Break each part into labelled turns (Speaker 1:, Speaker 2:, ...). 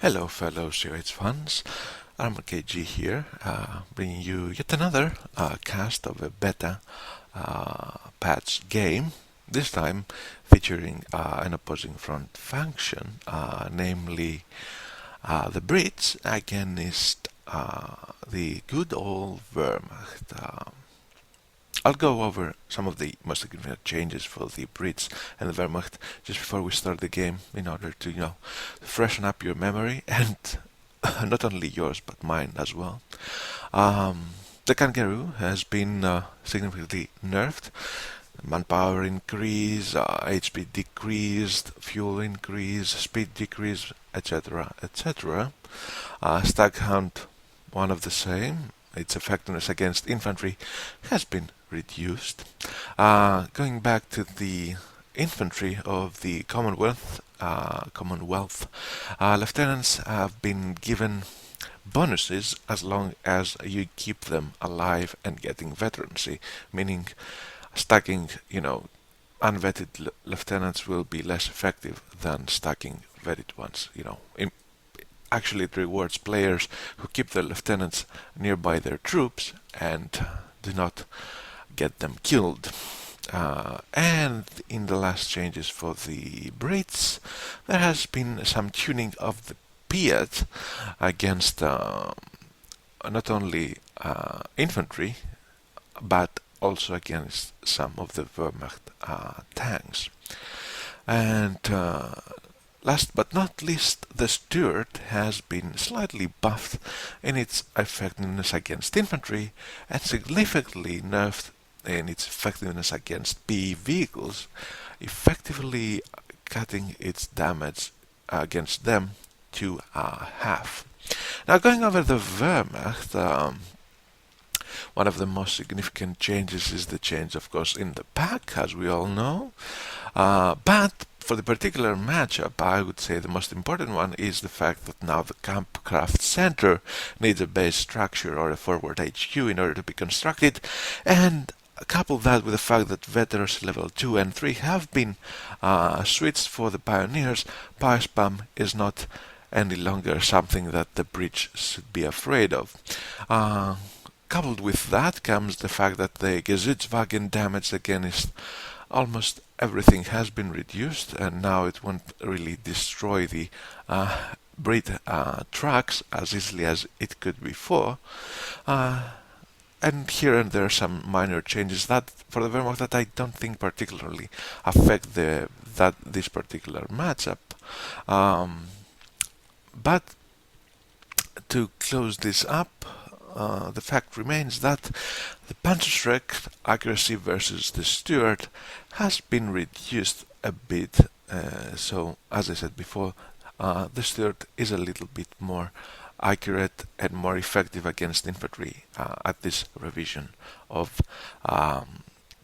Speaker 1: Hello, fellow CoH fans. I'm KG here, bringing you yet another cast of a beta patch game. This time featuring an opposing front function, namely the Brits against the good old Wehrmacht. I'll go over some of the most significant changes for the Brits and the Wehrmacht just before we start the game in order to, freshen up your memory and not only yours but mine as well. The Kangaroo has been significantly nerfed. Manpower increase, HP decreased, fuel increase, speed decrease, etc., etc. Staghound, one of the same. Its effectiveness against infantry has been reduced. Going back to the infantry of the Commonwealth, lieutenants have been given bonuses as long as you keep them alive and getting veterancy, meaning stacking, unvetted lieutenants will be less effective than stacking vetted ones. Actually, it rewards players who keep their lieutenants nearby their troops and do not get them killed. And in the last changes for the Brits, there has been some tuning of the Piat against not only infantry, but also against some of the Wehrmacht tanks. And last but not least, the Stuart has been slightly buffed in its effectiveness against infantry and significantly nerfed in its effectiveness against PE vehicles, effectively cutting its damage against them to half. Now, going over the Wehrmacht, one of the most significant changes is the change, of course, in the pack, as we all know. But for the particular matchup, I would say the most important one is the fact that now the Campcraft Center needs a base structure or a forward HQ in order to be constructed, and couple that with the fact that veterans level 2 and 3 have been switched for the pioneers. Power spam is not any longer something that the bridge should be afraid of. Coupled with that comes the fact that the Gesichtswagen damage against almost everything has been reduced, and now it won't really destroy the Brit trucks as easily as it could before. And here and there some minor changes that for the Wehrmacht that I don't think particularly affect this particular matchup. But to close this up, the fact remains that the Panzerschreck accuracy versus the Stuart has been reduced a bit. So, as I said before, the Stuart is a little bit more accurate and more effective against infantry at this revision of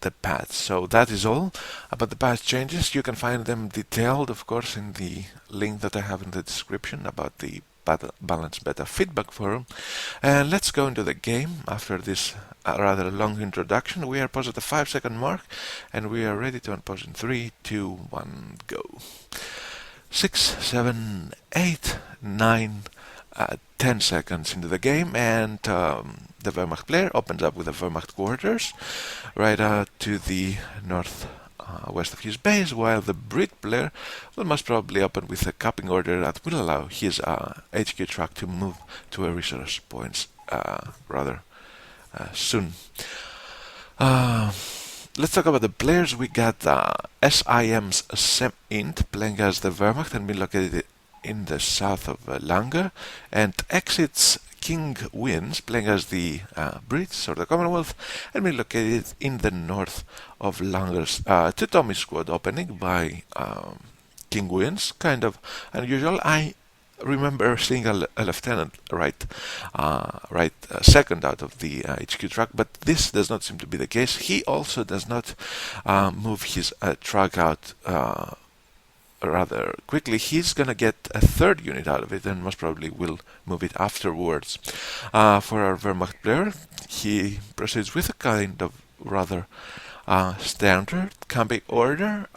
Speaker 1: the patch. So that is all about the patch changes. You can find them detailed, of course, in the link that I have in the description about the Balance Beta Feedback forum. And let's go into the game after this rather long introduction. We are paused at the 5-second mark, and we are ready to unpause in 3, 2, 1, go. 6, 7, 8, 9, 10 seconds into the game, and the Wehrmacht player opens up with the Wehrmacht quarters right to the north west of his base, while the Brit player will most probably open with a capping order that will allow his HQ truck to move to a resource points rather soon. Let's talk about the players. We got SIM's SemInt playing as the Wehrmacht and being located in the south of Langres, and Exit's Kingwins playing as the Brits or the Commonwealth and being located in the north of Langres. Two Tommy squad opening by Kingwins, kind of unusual. I remember seeing a lieutenant right second out of the HQ truck, but this does not seem to be the case. He also does not move his truck out rather quickly. He's gonna get a third unit out of it and most probably will move it afterwards. For our Wehrmacht player, he proceeds with a kind of rather standard camping order.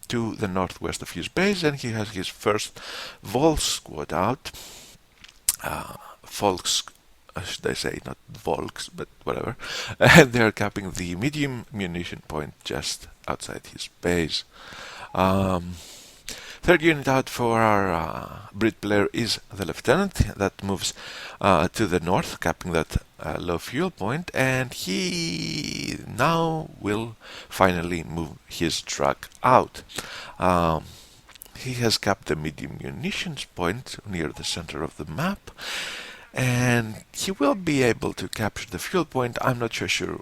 Speaker 1: to the northwest of his base, and he has his first Vol squad out. Volks, should I say, not Volks, but whatever. And they're capping the medium munition point just outside his base. Third unit out for our Brit player is the Lieutenant that moves to the north, capping that low fuel point, and he now will finally move his truck out. He has capped the medium munitions point near the center of the map, and he will be able to capture the fuel point. I'm not sure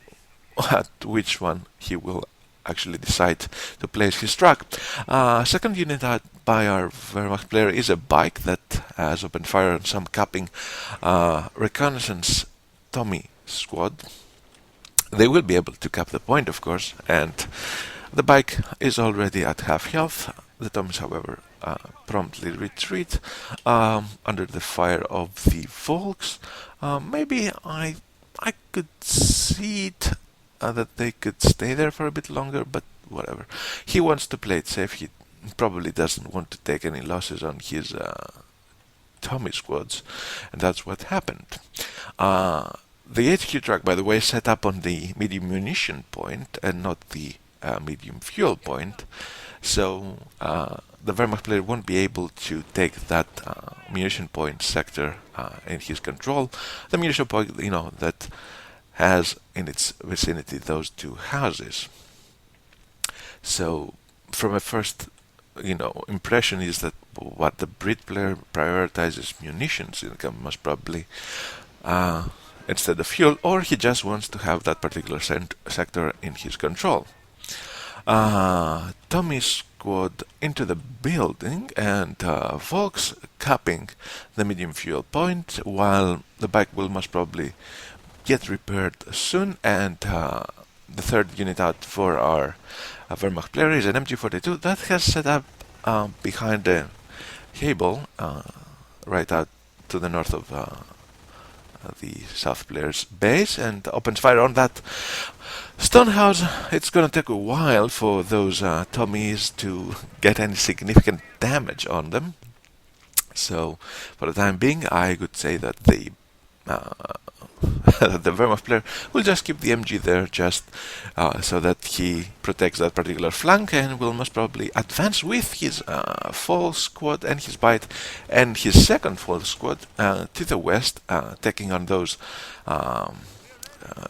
Speaker 1: at which one he will actually decide to place his truck. Second unit out by our Wehrmacht player is a bike that has opened fire on some capping reconnaissance Tommy squad. They will be able to cap the point, of course, and the bike is already at half health. The Tommies, however, promptly retreat under the fire of the Volks. Maybe I could see it that they could stay there for a bit longer, but whatever. He wants to play it safe. He probably doesn't want to take any losses on his Tommy squads, and that's what happened. The HQ truck, by the way, set up on the medium munition point and not the medium fuel point, so the Wehrmacht player won't be able to take that munition point sector in his control. The munition point, that has in its vicinity those two houses. So from a first impression is that what the Brit player prioritizes munitions income most probably instead of fuel, or he just wants to have that particular sector in his control. Tommy squad into the building, and Volks capping the medium fuel point, while the bike will most probably get repaired soon, and the third unit out for our Wehrmacht player is an MG42 that has set up behind the cable right out to the north of the south player's base, and opens fire on that stone house. It's gonna take a while for those Tommies to get any significant damage on them, so for the time being I could say that the Wehrmacht player will just keep the MG there just so that he protects that particular flank, and will most probably advance with his full squad and his bite and his second full squad to the west, taking on those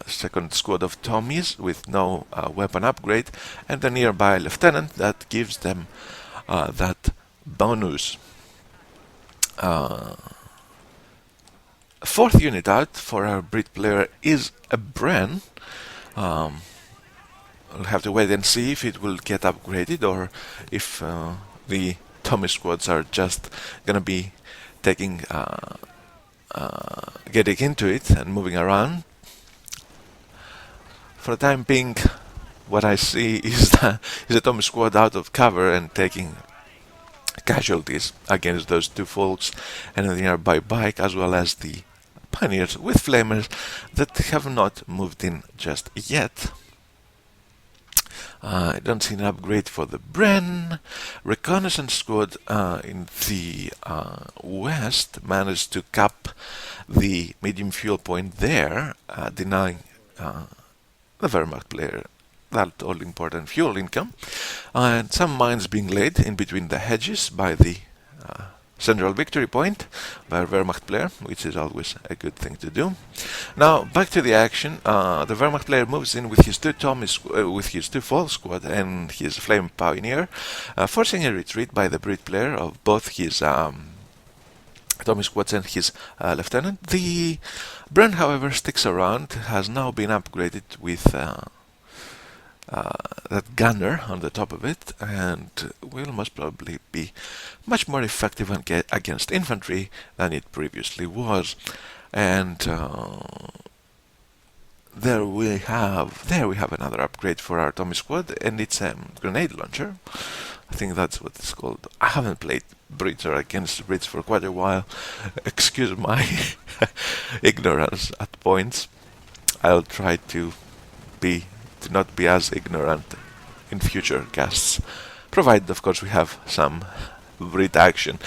Speaker 1: second squad of Tommies with no weapon upgrade, and the nearby lieutenant that gives them that bonus. Fourth unit out for our Brit player is a Bren. We'll have to wait and see if it will get upgraded, or if the Tommy squads are just gonna be taking getting into it and moving around. For the time being, what I see is a Tommy squad out of cover and taking casualties against those two folks and the nearby bike, as well as the pioneers with flamers that have not moved in just yet. I don't see an upgrade for the Bren. Reconnaissance squad in the west managed to cap the medium fuel point there, denying the Wehrmacht player that all-important fuel income, and some mines being laid in between the hedges by the central victory point by a Wehrmacht player, which is always a good thing to do. Now back to the action. The Wehrmacht player moves in with his two with his two fall squad and his flame pioneer, forcing a retreat by the Brit player of both his Tommy squads and his lieutenant. The Bren, however, sticks around, has now been upgraded with that gunner on the top of it, and will most probably be much more effective against infantry than it previously was. And there we have another upgrade for our Tommy squad, and it's a grenade launcher. I think that's what it's called. I haven't played Brits or against Brits for quite a while. Excuse my ignorance at points. I'll try to not be as ignorant in future casts. provided, of course, we have some Brit action.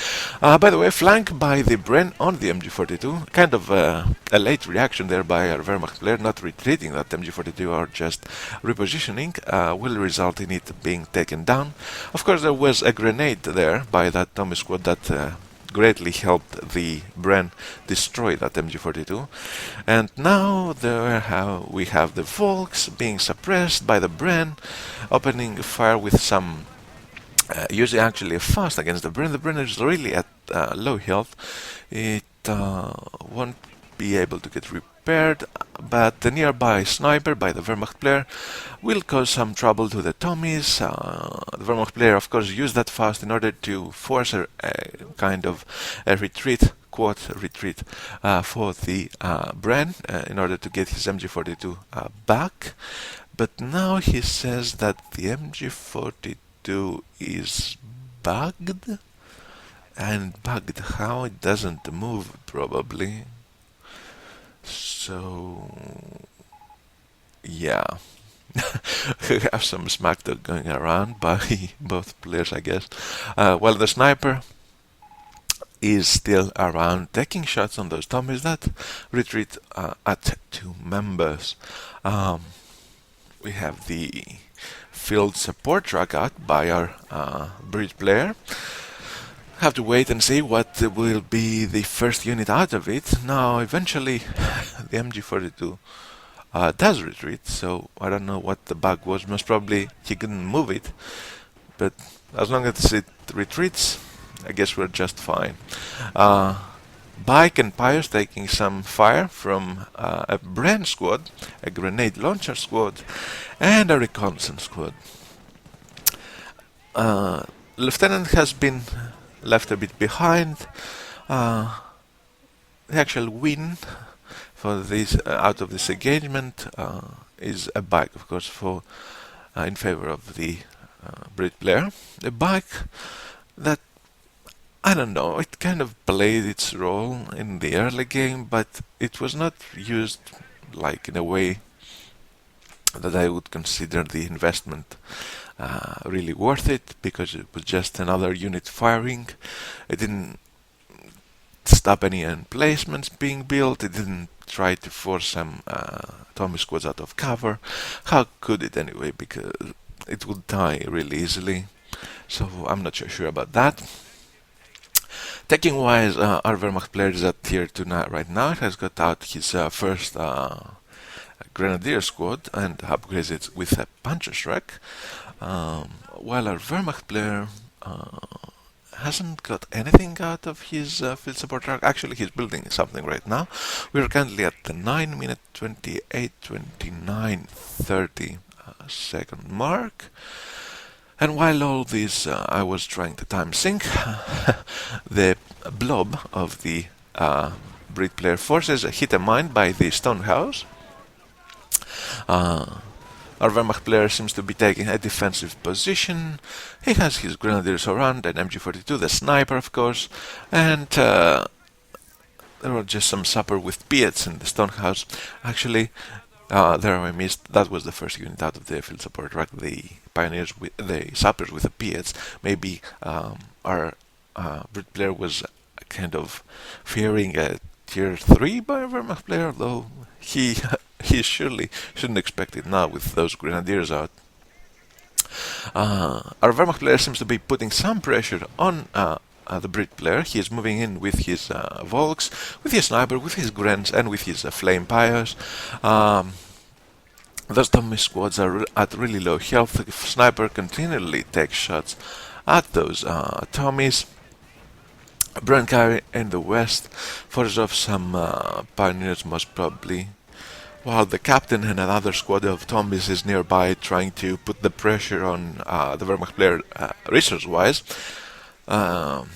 Speaker 1: By the way, flanked by the Bren on the MG42, kind of a late reaction there by our Wehrmacht player, not retreating that MG42 or just repositioning, will result in it being taken down. Of course, there was a grenade there by that Tommy squad that greatly helped the Bren destroy that MG42. And now we have the Volks being suppressed by the Bren, opening fire with some using actually a fast against the Bren. The Bren is really at low health. It won't be able to get repaired, but the nearby sniper by the Wehrmacht player will cause some trouble to the Tommies. The Wehrmacht player, of course, used that fast in order to force a kind of a retreat, quote retreat, for the Bren in order to get his MG42 back. But now he says that the MG42 is bugged, and bugged how? It doesn't move, probably. So yeah. We have some smack talk going around by both players, I guess. While the sniper is still around, taking shots on those Tommies that retreat at 2 members. We have the field support truck out by our bridge player. Have to wait and see what will be the first unit out of it. Now, eventually, the MG42 does retreat, so I don't know what the bug was. Most probably he couldn't move it, but as long as it retreats, I guess we're just fine. Bike and Pius taking some fire from a Bren squad, a grenade launcher squad, and a reconnaissance squad. Lieutenant has been left a bit behind. The actual win for this out of this engagement is a bike, of course, for in favor of the Brit player. A bike that, I don't know, it kind of played its role in the early game, but it was not used like in a way that I would consider the investment really worth it, because it was just another unit firing. It didn't stop any emplacements being built. It didn't try to force some Tommy squads out of cover. How could it anyway? Because it would die really easily. So I'm not sure about that. Taking wise, our Wehrmacht player is at tier 2 right now. He has got out his first Grenadier squad and upgrades it with a Panzerschreck, while our Wehrmacht player hasn't got anything out of his field support truck. Actually, he's building something right now. We're currently at the 9-minute 28, 29, 30 second mark. And while all this, I was trying to time sync, the blob of the Brit player forces hit a mine by the stone house. Our Wehrmacht player seems to be taking a defensive position. He has his grenadiers around, an MG42, the sniper, of course, and there were just some supper with Piets in the stone house. Actually, there I missed. That was the first unit out of the field support truck. The pioneers, with the sappers with the Piets. Maybe our Brit player was kind of fearing a tier 3 by a Wehrmacht player, though he surely shouldn't expect it now with those grenadiers out. Our Wehrmacht player seems to be putting some pressure on the Brit player. He is moving in with his Volks, with his sniper, with his Grens, and with his flame pyres. Those Tommy squads are at really low health. The sniper continually takes shots at those Tommies. Brancari in the west fires off some pioneers, most probably, while the captain and another squad of Tommies is nearby trying to put the pressure on the Wehrmacht player resource-wise. The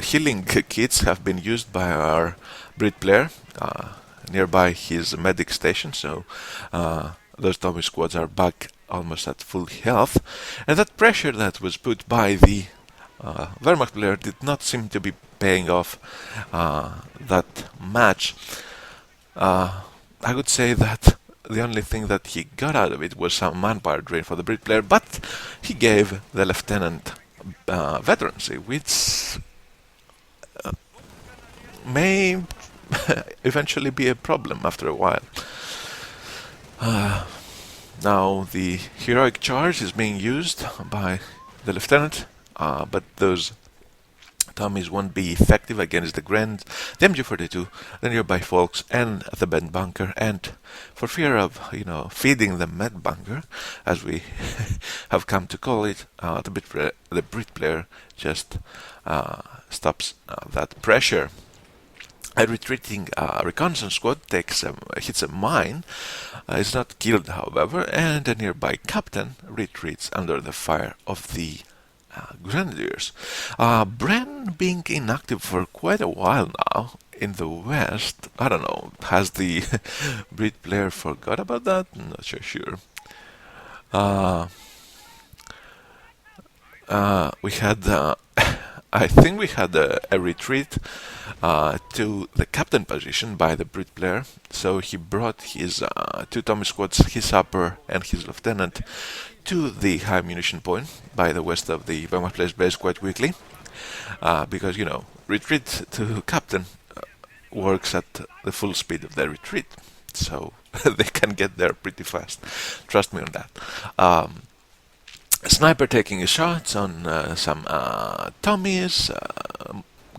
Speaker 1: healing kits have been used by our Brit player nearby his medic station, so those Tommy squads are back almost at full health, and that pressure that was put by the Wehrmacht player did not seem to be paying off that much. I would say that the only thing that he got out of it was some manpower drain for the Brit player, but he gave the lieutenant veterancy, which may eventually be a problem after a while. Now the heroic charge is being used by the lieutenant, but those Tommies won't be effective against the Grand, the MG42, the nearby folks, and the med bunker. And for fear of, feeding the med bunker, as we have come to call it, the Brit player just stops that pressure. A retreating reconnaissance squad hits a mine, is not killed, however, and a nearby captain retreats under the fire of the Grenadiers. Bren being inactive for quite a while now in the west. I don't know, has the Brit player forgot about that? I'm not so sure. We had I think we had a retreat to the captain position by the Brit player, so he brought his two Tommy squads, his upper and his lieutenant, to the high munition point by the west of the Wehrmacht player's base quite quickly, because, retreat to captain works at the full speed of their retreat, so they can get there pretty fast. Trust me on that. Sniper taking shots on some Tommies,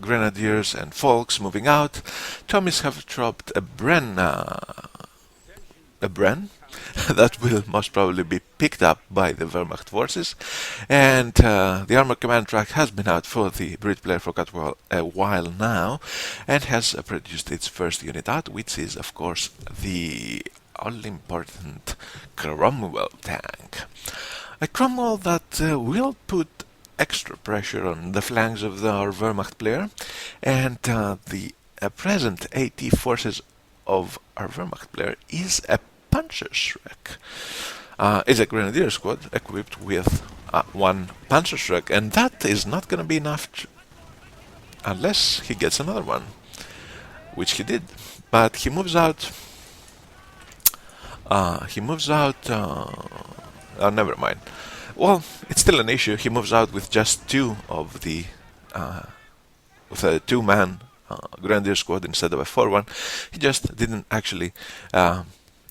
Speaker 1: Grenadiers and Folks moving out. Tommies have dropped a Bren that will most probably be picked up by the Wehrmacht forces, and the armor command track has been out for the Brit player for a while now, and has produced its first unit out, which is of course the all-important Cromwell tank. A Cromwell that will put extra pressure on the flanks of our Wehrmacht player, and the present AT forces of our Wehrmacht player is a Panzerschreck. Is a Grenadier squad equipped with one Panzerschreck, and that is not going to be enough unless he gets another one, which he did. But he moves out. Never mind. Well, it's still an issue. He moves out with just two of the with a two-man Grenadier squad instead of a 4-1. He just didn't actually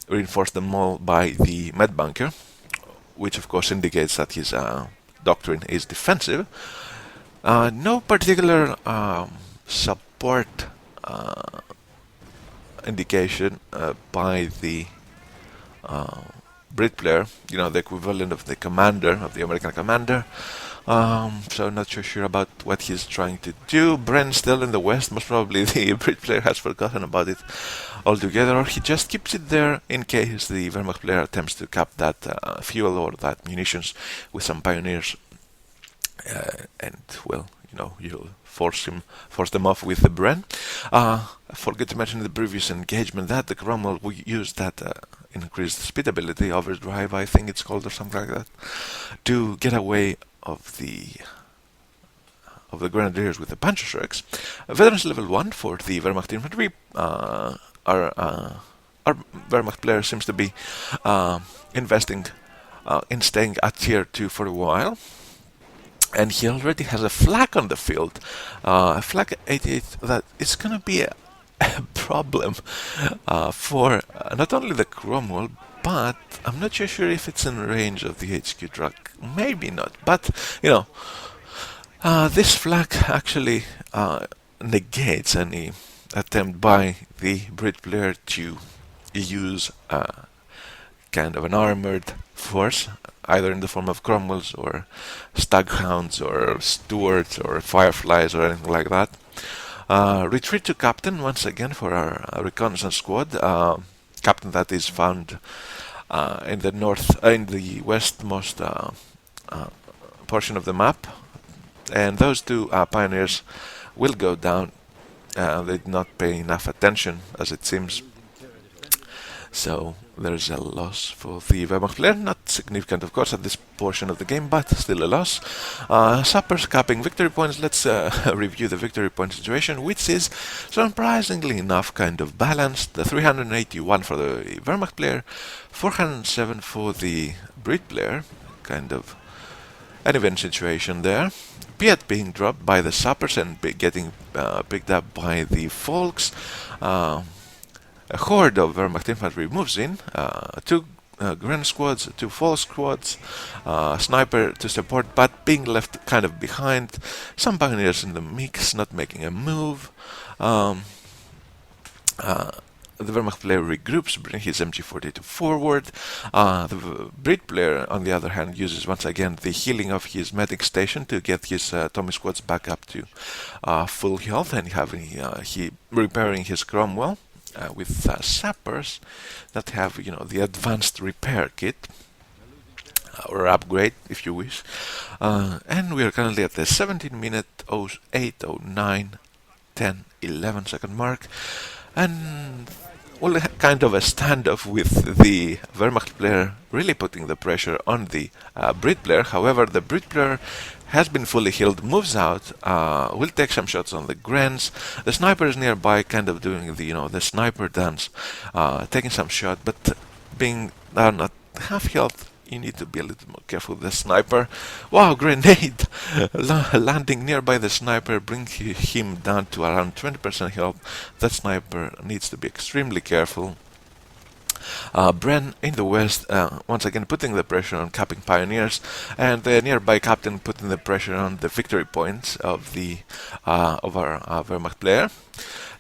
Speaker 1: reinforce them all by the med bunker, which of course indicates that his doctrine is defensive. No particular support indication by the Brit player, the equivalent of the commander, of the American commander. So not so sure about what he's trying to do. Bren still in the west. Most probably the Brit player has forgotten about it altogether, or he just keeps it there in case the Wehrmacht player attempts to cap that fuel or that munitions with some pioneers. And well, you'll force them off with the Bren. I forgot to mention in the previous engagement that the Cromwell used that increased speed ability, overdrive, I think it's called, or something like that, to get away of the Grenadiers with the Panzerschrecks. Veterans level 1 for the Wehrmacht infantry. Our Wehrmacht player seems to be investing in staying at tier 2 for a while. And he already has a flak on the field, a flak 88 that is going to be a problem for not only the Cromwell, but I'm not so sure if it's in range of the HQ truck. Maybe not, but this flak actually negates any attempt by the Brit player to use kind of an armored force, either in the form of Cromwells or Staghounds or Stuarts or Fireflies or anything like that. Retreat to captain once again for our reconnaissance squad. Captain that is found in the westmost portion of the map, and those two pioneers will go down. They did not pay enough attention, as it seems. So there's a loss for the Wehrmacht player. Not significant, of course, at this portion of the game, but still a loss. Sappers capping victory points. Let's review the victory point situation, which is surprisingly enough kind of balanced. The 381 for the Wehrmacht player, 407 for the Brit player. Kind of an even situation there. Piet being dropped by the Sappers and getting picked up by the Folks. A horde of Wehrmacht infantry moves in, two Gren squads, two Fall squads, sniper to support, but being left kind of behind. Some Buccaneers in the mix, not making a move. The Wehrmacht player regroups, bring his MG42 forward. The Brit player, on the other hand, uses once again the healing of his medic station to get his Tommy squads back up to full health, and he repairing his Cromwell. With sappers that have, the advanced repair kit, or upgrade, if you wish. And we are currently at the 17-minute 08, 09, 10, 11 second mark. And well, kind of a standoff with the Wehrmacht player really putting the pressure on the Brit player. However, the Brit player has been fully healed, moves out, will take some shots on the Grens. The sniper is nearby, kind of doing the sniper dance, taking some shot, but being down at half health, you need to be a little more careful with the sniper. Wow, grenade! Landing nearby the sniper, bring him down to around 20% health. That sniper needs to be extremely careful. Bren in the west, once again putting the pressure on capping pioneers, and the nearby captain putting the pressure on the victory points of our Wehrmacht player.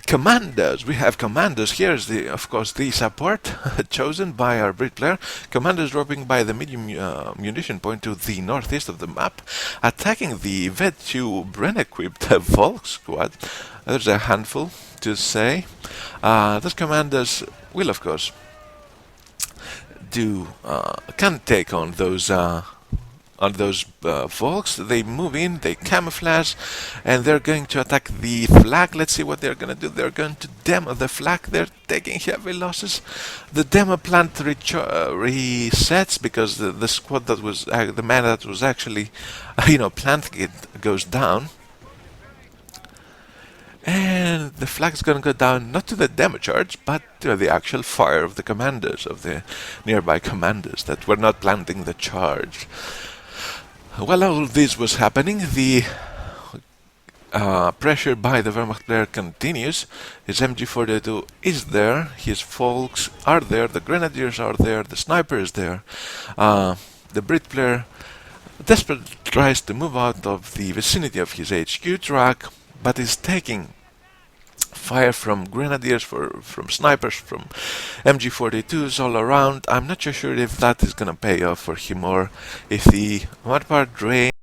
Speaker 1: Commandos, we have Commandos. Here's of course the support chosen by our Brit player. Commandos dropping by the medium munition point to the northeast of the map, attacking the Ved2 Bren equipped Volk squad. There's a handful to say. Those Commandos will of course can take on those Volks. They move in, they camouflage, and they're going to attack the flag. Let's see what they're going to do. They're going to demo the flag. They're taking heavy losses. The demo plant resets because the squad that was the man that was actually planting it goes down. And the flag's going to go down not to the demo charge, but to the actual fire of the Commandos, of the nearby Commandos that were not planting the charge. While all this was happening, the pressure by the Wehrmacht player continues. His MG42 is there, his Folks are there, the Grenadiers are there, the sniper is there. The Brit player desperately tries to move out of the vicinity of his HQ track, but is taking fire from Grenadiers, from snipers, from MG42s all around. I'm not sure if that is going to pay off for him, or if the one part drain